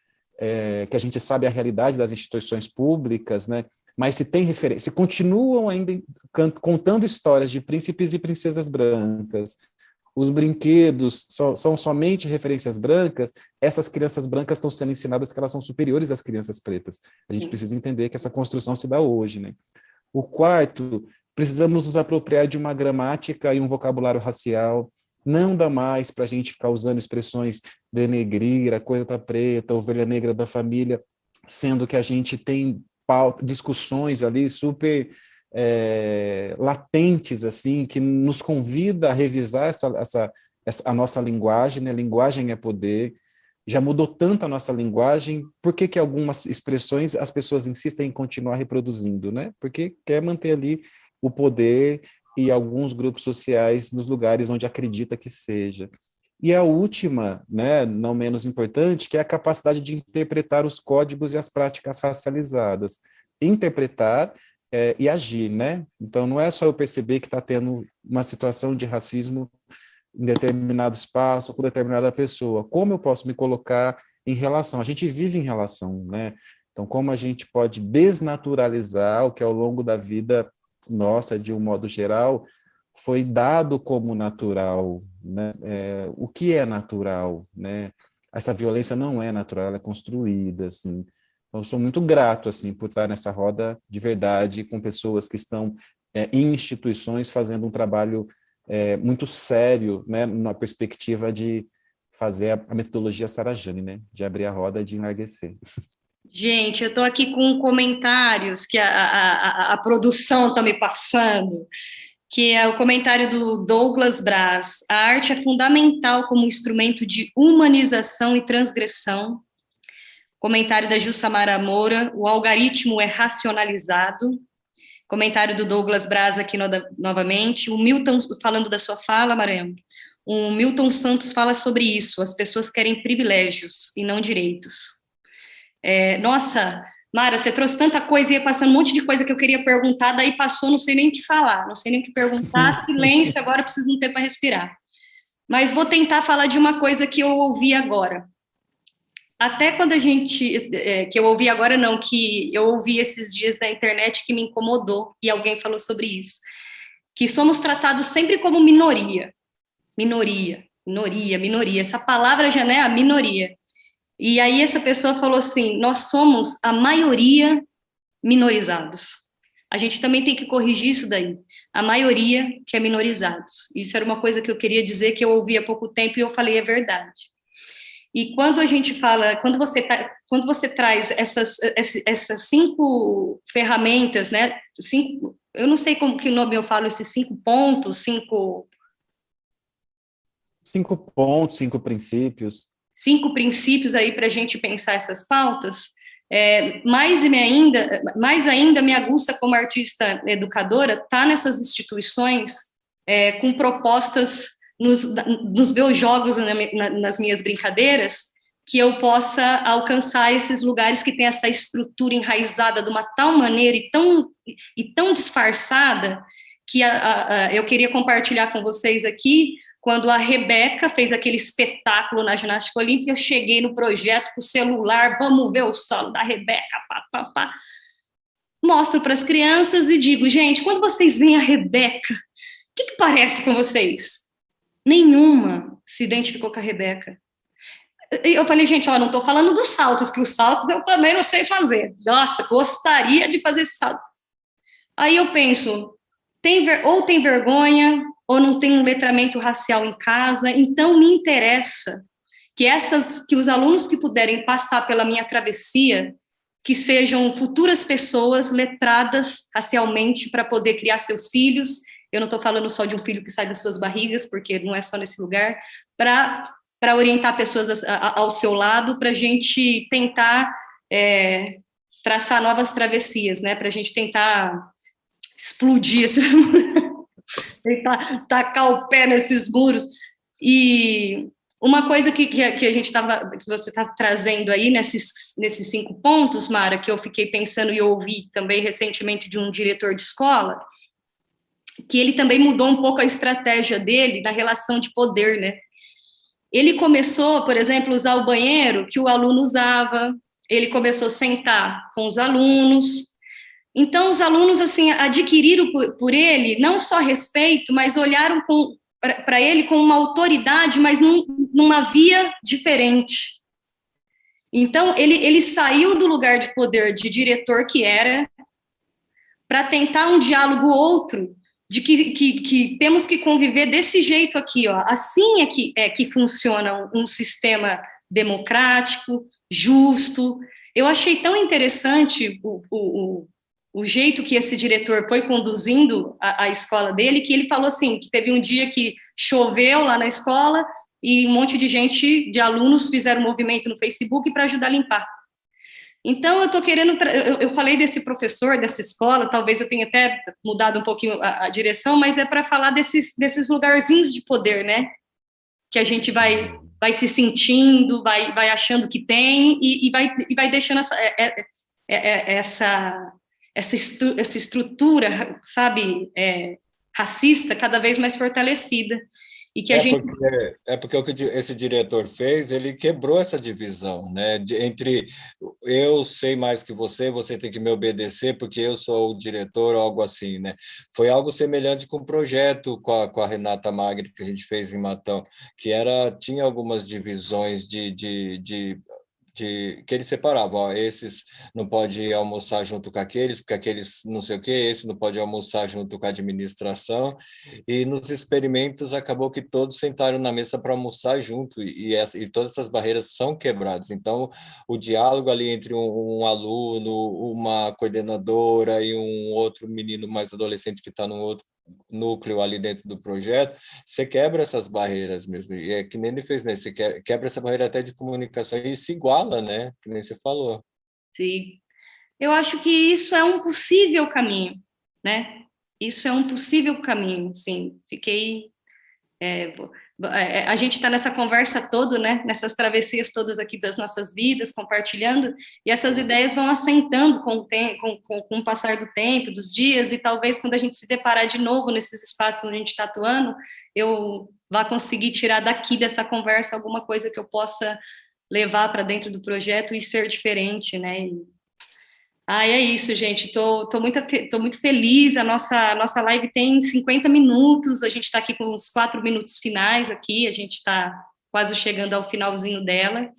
que a gente sabe a realidade das instituições públicas, né, mas se tem referência, se continuam ainda contando histórias de príncipes e princesas brancas, os brinquedos são somente referências brancas, essas crianças brancas estão sendo ensinadas que elas são superiores às crianças pretas. A gente precisa entender que essa construção se dá hoje, né? O quarto, precisamos nos apropriar de uma gramática e um vocabulário racial. Não dá mais para a gente ficar usando expressões denegrir, coisa tá preta, ovelha negra da família, sendo que a gente tem discussões ali super latentes, assim, que nos convida a revisar a nossa linguagem, né? Linguagem é poder. Já mudou tanto a nossa linguagem, por que algumas expressões as pessoas insistem em continuar reproduzindo, né? Porque quer manter ali o poder e alguns grupos sociais nos lugares onde acredita que seja. E a última, né, não menos importante, que é a capacidade de interpretar os códigos e as práticas racializadas. Interpretar e agir, né? Então, não é só eu perceber que está tendo uma situação de racismo em determinado espaço, com determinada pessoa. Como eu posso me colocar em relação? A gente vive em relação, né? Então, como a gente pode desnaturalizar o que ao longo da vida nossa, de um modo geral, foi dado como natural, né? O que é natural, né? Essa violência não é natural, ela é construída, assim. Então, eu sou muito grato, assim, por estar nessa roda de verdade com pessoas que estão em instituições fazendo um trabalho muito sério, né? Na perspectiva de fazer a metodologia Sarajane, né? De abrir a roda e de enlarguecer. Gente, eu estou aqui com comentários que a produção está me passando, que é o comentário do Douglas Braz. A arte é fundamental como instrumento de humanização e transgressão. Comentário da Jussamara Moura, o algoritmo é racionalizado. Comentário do Douglas Braz aqui novamente. O Milton, falando da sua fala, Maranhão. o Milton Santos fala sobre isso, as pessoas querem privilégios e não direitos. Nossa, Mara, você trouxe tanta coisa, ia passando um monte de coisa que eu queria perguntar, daí passou, não sei nem o que falar, não sei nem o que perguntar, silêncio, agora eu preciso de um tempo para respirar. Mas vou tentar falar de uma coisa que eu ouvi agora. Até quando a gente, que eu ouvi agora não, que eu ouvi esses dias na internet que me incomodou, e alguém falou sobre isso, que somos tratados sempre como minoria, essa palavra já não é a minoria. E aí essa pessoa falou assim, nós somos a maioria minorizados. A gente também tem que corrigir isso daí, a maioria que é minorizados. Isso era uma coisa que eu queria dizer, que eu ouvi há pouco tempo e eu falei, é verdade. E quando a gente fala, quando você traz essas 5 ferramentas, né? Eu não sei como que o nome eu falo, esses 5 pontos, 5 pontos, 5 princípios. 5 princípios aí para a gente pensar essas pautas. Mais ainda me aguça como artista educadora estar nessas instituições com propostas nos meus jogos, nas minhas brincadeiras, que eu possa alcançar esses lugares que têm essa estrutura enraizada de uma tal maneira e tão disfarçada, que eu queria compartilhar com vocês aqui, quando a Rebeca fez aquele espetáculo na ginástica olímpica, eu cheguei no projeto com o celular, vamos ver o solo da Rebeca, pá. Mostro para as crianças e digo, gente, quando vocês veem a Rebeca, o que parece com vocês? Nenhuma se identificou com a Rebeca. Eu falei, gente, não estou falando dos saltos, que os saltos eu também não sei fazer. Nossa, gostaria de fazer esse salto. Aí eu penso, ou tem vergonha, ou não tem um letramento racial em casa, então me interessa que os alunos que puderem passar pela minha travessia, que sejam futuras pessoas letradas racialmente para poder criar seus filhos. Eu não estou falando só de um filho que sai das suas barrigas, porque não é só nesse lugar, para orientar pessoas ao seu lado, para a gente tentar traçar novas travessias, né? Para a gente tentar explodir tentar tacar o pé nesses muros. E uma coisa que você está trazendo aí nesses 5 pontos, Mara, que eu fiquei pensando e ouvi também recentemente de um diretor de escola, que ele também mudou um pouco a estratégia dele na relação de poder, né? Ele começou, por exemplo, a usar o banheiro que o aluno usava, ele começou a sentar com os alunos. Então, os alunos, assim, adquiriram por ele não só respeito, mas olharam para ele com uma autoridade, mas numa via diferente. Então, ele saiu do lugar de poder de diretor que era, para tentar um diálogo outro, de que temos que conviver desse jeito aqui, ó. Assim é que funciona um sistema democrático, justo. Eu achei tão interessante o jeito que esse diretor foi conduzindo a escola dele, que ele falou assim, que teve um dia que choveu lá na escola e um monte de gente, de alunos, fizeram um movimento no Facebook para ajudar a limpar. Então, eu estou querendo... Eu falei desse professor, dessa escola, talvez eu tenha até mudado um pouquinho a direção, mas é para falar desses lugarzinhos de poder, né? Que a gente vai se sentindo, vai achando que tem e vai deixando essa estrutura, sabe, racista cada vez mais fortalecida. E que porque o que esse diretor fez, ele quebrou essa divisão, né, entre eu sei mais que você tem que me obedecer porque eu sou o diretor, ou algo assim, né? Foi algo semelhante com o projeto com a Renata Magri, que a gente fez em Matão, que tinha algumas divisões que ele separava, ó, esses não pode almoçar junto com aqueles, porque aqueles não sei o que, esse não pode almoçar junto com a administração, e nos experimentos acabou que todos sentaram na mesa para almoçar junto, e todas essas barreiras são quebradas. Então, o diálogo ali entre um aluno, uma coordenadora e um outro menino mais adolescente que está num outro núcleo ali dentro do projeto, você quebra essas barreiras mesmo, e é que nem ele fez, né? Você quebra essa barreira até de comunicação e se iguala, né? Que nem você falou. Sim. Eu acho que isso é um possível caminho, né? Isso é um possível caminho, sim. Fiquei É, a gente está nessa conversa toda, né? Nessas travessias todas aqui das nossas vidas, compartilhando, e essas ideias vão assentando com o passar do tempo, dos dias, e talvez quando a gente se deparar de novo nesses espaços onde a gente está atuando, eu vá conseguir tirar daqui dessa conversa alguma coisa que eu possa levar para dentro do projeto e ser diferente, né? É isso, gente. Tô muito feliz. A nossa live tem 50 minutos. A gente está aqui com uns 4 minutos finais aqui. A gente está quase chegando ao finalzinho dela.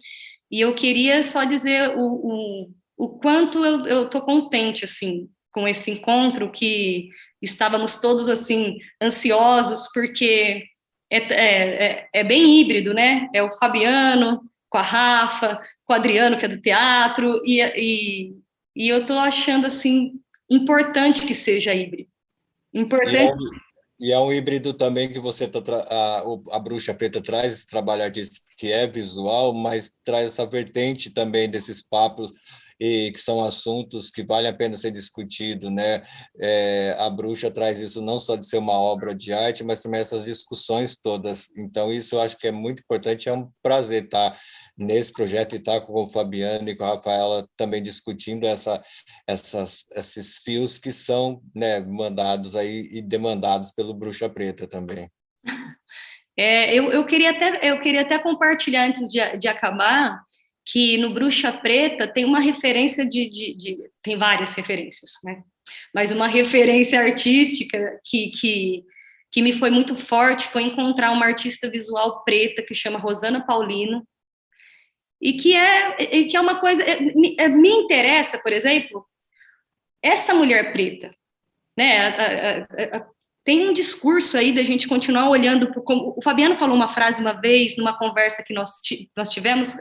E eu queria só dizer o quanto eu estou contente, assim, com esse encontro, que estávamos todos, assim, ansiosos, porque é bem híbrido, né? É o Fabiano com a Rafa, com o Adriano, que é do teatro, e eu estou achando, assim, importante que seja híbrido. Importante. E é um híbrido também que você a Bruxa Preta traz esse trabalho artístico que é visual, mas traz essa vertente também desses papos e que são assuntos que vale a pena ser discutido, né? A Bruxa traz isso não só de ser uma obra de arte, mas também essas discussões todas. Então, isso eu acho que é muito importante, é um prazer estar nesse projeto e estar com o Fabiano e com a Rafaela também discutindo esses fios que são, né, mandados aí e demandados pelo Bruxa Preta também. Eu queria até compartilhar, antes de acabar, que no Bruxa Preta tem uma referência tem várias referências, né? Mas uma referência artística que me foi muito forte foi encontrar uma artista visual preta que chama Rosana Paulino, e que é uma coisa... Me interessa, por exemplo, essa mulher preta, né? Tem um discurso aí da gente continuar olhando, como o Fabiano falou uma frase uma vez, numa conversa que nós tivemos,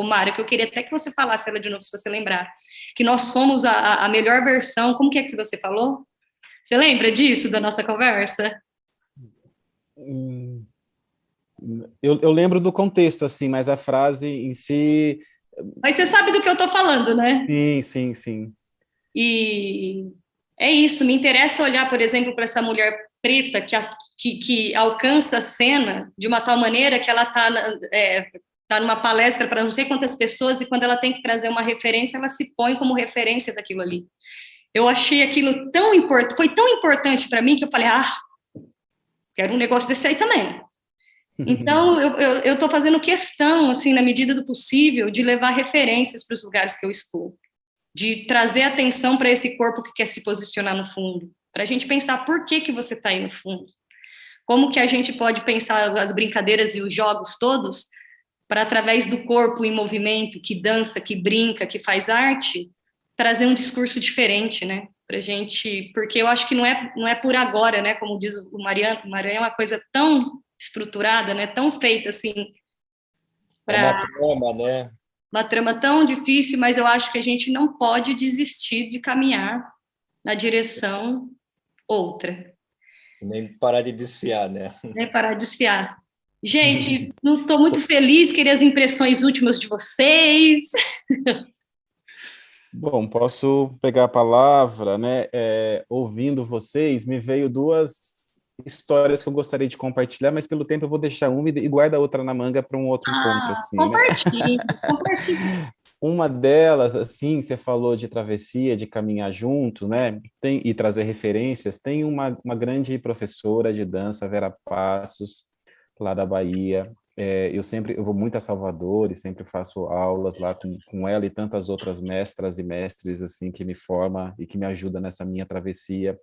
Mara, que eu queria até que você falasse ela de novo, se você lembrar, que nós somos a melhor versão. Como que é que você falou? Você lembra disso, da nossa conversa? Eu lembro do contexto, assim, mas a frase em si... Mas você sabe do que eu estou falando, né? Sim, sim, sim. E é isso, me interessa olhar, por exemplo, para essa mulher preta que alcança a cena de uma tal maneira que ela tá numa palestra para não sei quantas pessoas, e quando ela tem que trazer uma referência, ela se põe como referência daquilo ali. Eu achei aquilo tão importante, foi tão importante para mim, que eu falei, quero um negócio desse aí também. Então, eu estou fazendo questão, assim, na medida do possível, de levar referências para os lugares que eu estou, de trazer atenção para esse corpo que quer se posicionar no fundo, para a gente pensar por que você está aí no fundo, como que a gente pode pensar as brincadeiras e os jogos todos, para, através do corpo em movimento, que dança, que brinca, que faz arte, trazer um discurso diferente, né, para a gente, porque eu acho que não é por agora, né, como diz o Mariano é uma coisa tão estruturada, né, tão feita assim, Uma trama, né? Uma trama tão difícil, mas eu acho que a gente não pode desistir de caminhar na direção outra. Nem parar de desfiar, né? Nem parar de desfiar. Gente, estou muito feliz, queria as impressões últimas de vocês. Bom, posso pegar a palavra, né? Ouvindo vocês, me veio 2 histórias que eu gostaria de compartilhar, mas pelo tempo eu vou deixar uma e guarda a outra na manga para um outro encontro, assim, compartilhe, né? Uma delas, assim, você falou de travessia, de caminhar junto, né? E trazer referências. Tem uma grande professora de dança, Vera Passos, lá da Bahia. Eu vou muito a Salvador e sempre faço aulas lá com ela e tantas outras mestras e mestres, assim, que me formam e que me ajudam nessa minha travessia.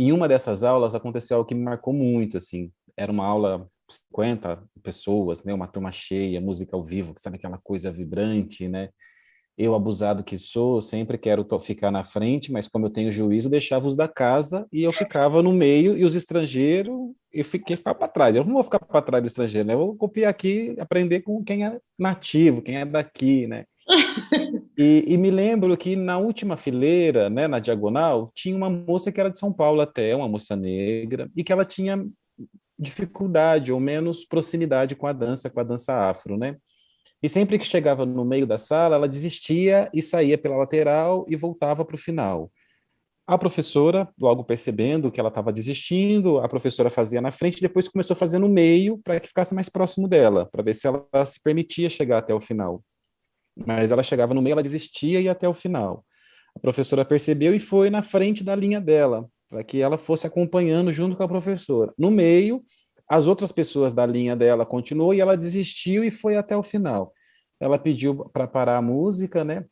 Em uma dessas aulas aconteceu algo que me marcou muito, assim, era uma aula 50 pessoas, né, uma turma cheia, música ao vivo, sabe aquela coisa vibrante, né? Eu, abusado que sou, sempre quero ficar na frente, mas como eu tenho juízo, deixava os da casa e eu ficava no meio, e os estrangeiros, eu ficava para trás. Eu não vou ficar para trás do estrangeiro, né? Eu vou copiar aqui, aprender com quem é nativo, quem é daqui, né? E me lembro que na última fileira, né, na diagonal, tinha uma moça que era de São Paulo até, uma moça negra, e que ela tinha dificuldade ou menos proximidade com a dança afro, né? E sempre que chegava no meio da sala, ela desistia e saía pela lateral e voltava para o final. A professora, logo percebendo que ela estava desistindo, a professora fazia na frente, depois começou a fazer no meio para que ficasse mais próximo dela, para ver se ela se permitia chegar até o final. Mas ela chegava no meio, ela desistia e ia até o final. A professora percebeu e foi na frente da linha dela, para que ela fosse acompanhando junto com a professora. No meio, as outras pessoas da linha dela continuou e ela desistiu e foi até o final. Ela pediu para parar a música, né?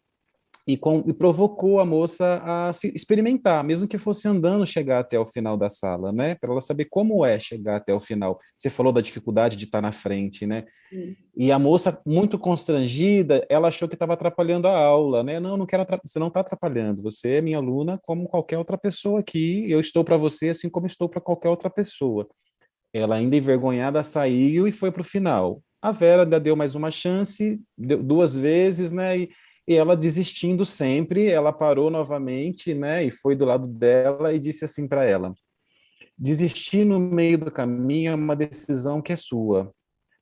E provocou a moça a se experimentar, mesmo que fosse andando chegar até o final da sala, né? Para ela saber como é chegar até o final. Você falou da dificuldade de estar na frente, né? E a moça, muito constrangida, ela achou que estava atrapalhando a aula, né? Não, não quero você não está atrapalhando. Você é minha aluna como qualquer outra pessoa aqui. Eu estou para você assim como estou para qualquer outra pessoa. Ela, ainda envergonhada, saiu e foi para o final. A Vera ainda deu mais uma chance, deu 2 vezes, né? E ela desistindo sempre, ela parou novamente, né? E foi do lado dela e disse assim para ela: desistir no meio do caminho é uma decisão que é sua,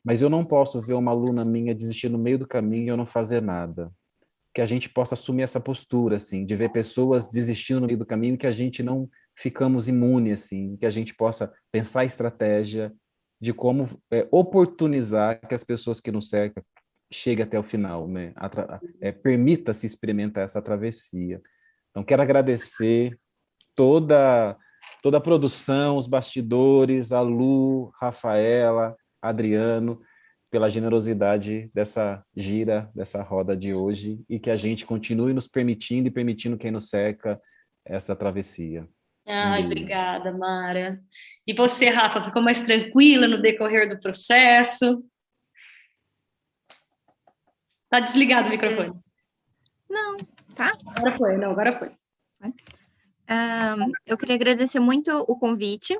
mas eu não posso ver uma aluna minha desistir no meio do caminho e eu não fazer nada. Que a gente possa assumir essa postura, assim, de ver pessoas desistindo no meio do caminho, que a gente não ficamos imune, assim, que a gente possa pensar a estratégia de como oportunizar que as pessoas que nos cercam cheguem até o final, né? Permita-se experimentar essa travessia. Então, quero agradecer toda a produção, os bastidores, a Lu, Rafaela, Adriano, pela generosidade dessa gira, dessa roda de hoje, e que a gente continue nos permitindo e permitindo quem nos cerca essa travessia. Ai, obrigada, Mara. E você, Rafa, ficou mais tranquila no decorrer do processo? Tá desligado o microfone. Não, tá? Agora foi, não, agora foi. Eu queria agradecer muito o convite,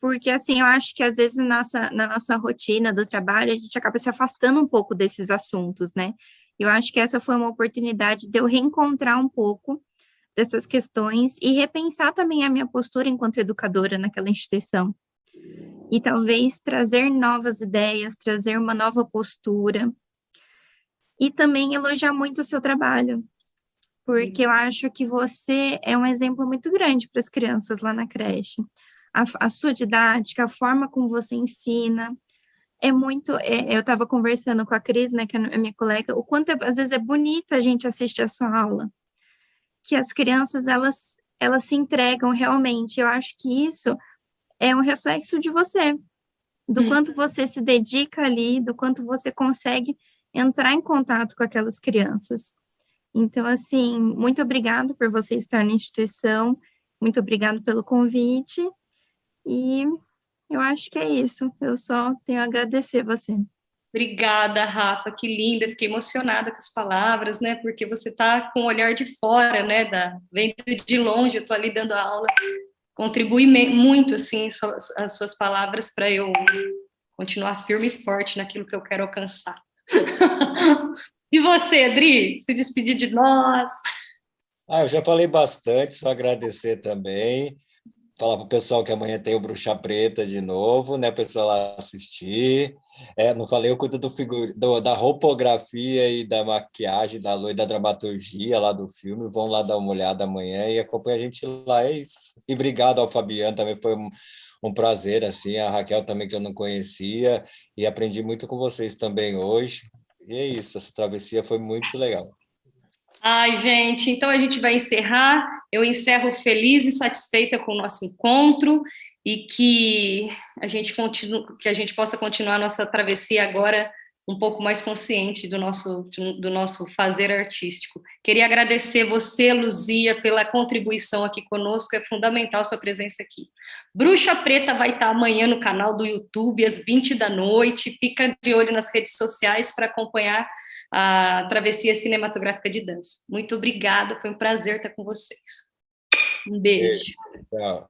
porque, assim, eu acho que, às vezes, na nossa rotina do trabalho, a gente acaba se afastando um pouco desses assuntos, né? Eu acho que essa foi uma oportunidade de eu reencontrar um pouco dessas questões e repensar também a minha postura enquanto educadora naquela instituição. E talvez trazer novas ideias, trazer uma nova postura e também elogiar muito o seu trabalho, porque eu acho que você é um exemplo muito grande para as crianças lá na creche. A sua didática, a forma como você ensina, é muito... eu estava conversando com a Cris, né, que é a minha colega, o quanto às vezes é bonito a gente assistir a sua aula, que as crianças, elas se entregam realmente. Eu acho que isso é um reflexo de você, do quanto você se dedica ali, do quanto você consegue entrar em contato com aquelas crianças. Então, assim, muito obrigado por você estar na instituição, muito obrigado pelo convite, e eu acho que é isso, eu só tenho a agradecer você. Obrigada, Rafa, que linda, fiquei emocionada com as palavras, né, porque você está com o olhar de fora, né, vendo de longe, eu estou ali dando aula, contribui muito, assim, as suas palavras para eu continuar firme e forte naquilo que eu quero alcançar. E você, Adri, se despedir de nós? Eu já falei bastante, só agradecer também. Falar para o pessoal que amanhã tem o Bruxa Preta de novo, né? O pessoal lá assistir. Não falei, eu cuido da roupografia e da maquiagem, da luz, da dramaturgia lá do filme. Vão lá dar uma olhada amanhã e acompanha a gente lá, é isso. E obrigado ao Fabiano, também foi um prazer, assim, a Raquel também, que eu não conhecia, e aprendi muito com vocês também hoje. E é isso, essa travessia foi muito legal. Ai, gente, então a gente vai encerrar. Eu encerro feliz e satisfeita com o nosso encontro e que a gente possa continuar a nossa travessia agora um pouco mais consciente do nosso fazer artístico. Queria agradecer você, Luzia, pela contribuição aqui conosco, é fundamental sua presença aqui. Bruxa Preta vai estar amanhã no canal do YouTube, às 20 da noite, fica de olho nas redes sociais para acompanhar a travessia cinematográfica de dança. Muito obrigada, foi um prazer estar com vocês. Um beijo. Tchau.